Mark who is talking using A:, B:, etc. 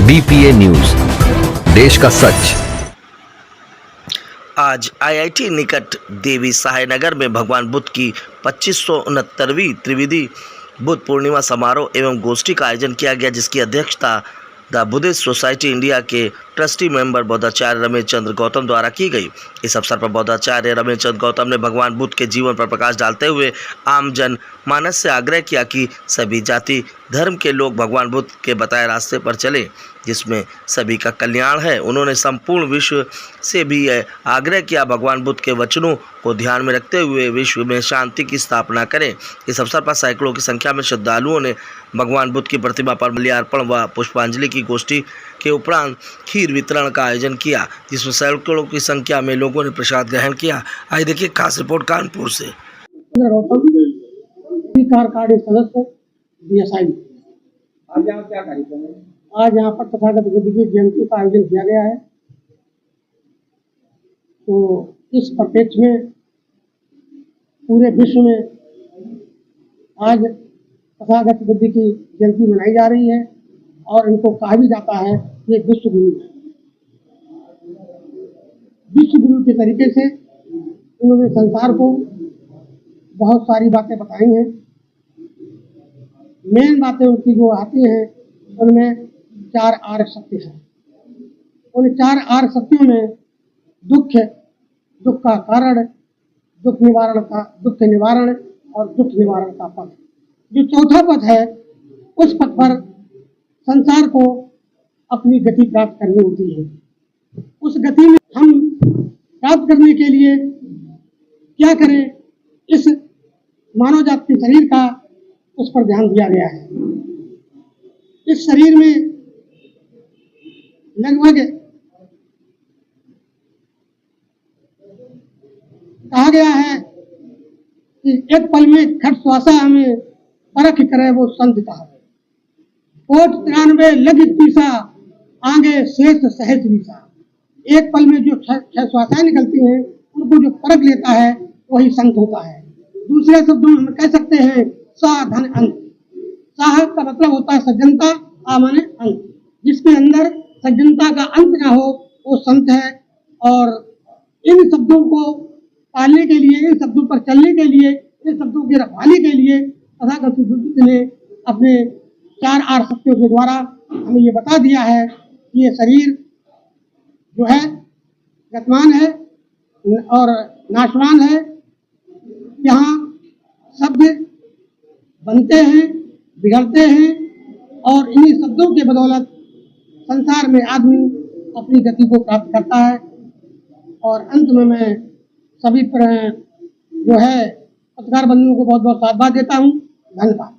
A: BPA news, देश का सच।
B: आज IIT निकट देवी सहाय नगर में भगवान बुद्ध की 2569वीं त्रिविधि बुद्ध पूर्णिमा समारोह एवं गोष्ठी का आयोजन किया गया, जिसकी अध्यक्षता द बुद्धिस्ट सोसाइटी इंडिया के ट्रस्टी मेंबर बौद्धाचार्य रमेश चंद्र गौतम द्वारा की गई। इस अवसर पर बौद्धाचार्य रमेश चंद्र गौतम ने भगवान बुद्ध के जीवन पर प्रकाश डालते हुए आम जन मानस से आग्रह किया कि सभी जाति धर्म के लोग भगवान बुद्ध के बताए रास्ते पर चले, जिसमें सभी का कल्याण है। उन्होंने संपूर्ण विश्व से भी यह आग्रह किया भगवान बुद्ध के वचनों को ध्यान में रखते हुए विश्व में शांति की स्थापना करें। इस अवसर पर सैकड़ों की संख्या में श्रद्धालुओं ने भगवान बुद्ध की प्रतिमा पर माल्यार्पण व पुष्पांजलि की गोष्ठी के उपरांत खीर वितरण का आयोजन किया, जिसमें सैकड़ों की संख्या में लोगों ने प्रसाद ग्रहण किया। आइए देखिए खास रिपोर्ट कानपुर से।
C: सदस्य BSI।
D: आज यहाँ क्या कार्यक्रम है?
C: आज यहाँ पर तथागत बुद्ध की जयंती का आयोजन किया गया है। तो इस परिप्रेक्ष्य में पूरे विश्व में आज तथागत बुद्ध की जयंती मनाई जा रही है और इनको कहा भी जाता है ये विश्व गुरु है। विश्व गुरु के तरीके से इन्होंने संसार को बहुत सारी बातें बताई हैं। मेन बातें उनकी जो आती हैं उनमें 4 आर्य सत्य हैं। उन 4 आर्य सत्यों में दुख का कारण, दुख निवारण और दुख निवारण का पथ। जो चौथा पथ है उस पथ पर संसार को अपनी गति प्राप्त करनी होती है। उस गति में हम प्राप्त करने के लिए क्या करें, इस मानव जाति के शरीर का उस पर ध्यान दिया गया है। इस शरीर में लगभग कहा गया है कि एक पल में खट श्वासा हमें परख करे वो संत कहा। कोट 93 लग पीसा आगे शेष सहज विसा। एक पल में जो 6 श्वासाएं निकलती हैं उनको जो परख लेता है वही संत होता है। दूसरे शब्दों में हम कह सकते हैं साधन अंत। साह का मतलब होता है सज्जनता, आ माने अंत। जिसके अंदर सज्जनता का अंत ना हो वो संत है। और इन शब्दों को पालने के लिए, इन शब्दों पर चलने के लिए, इन शब्दों की रखवाली के लिए तथागत बुद्ध ने अपने 4 आर्य सत्यों के द्वारा हमें ये बता दिया है कि ये शरीर जो है गतमान है और नाशवान है। यहाँ शब्द बनते हैं, बिगड़ते हैं और इन्हीं शब्दों के बदौलत संसार में आदमी अपनी गति को प्राप्त करता है। और अंत में मैं सभी जो है पत्रकार बंधुओं को बहुत बहुत साधुवाद देता हूँ। धन्यवाद।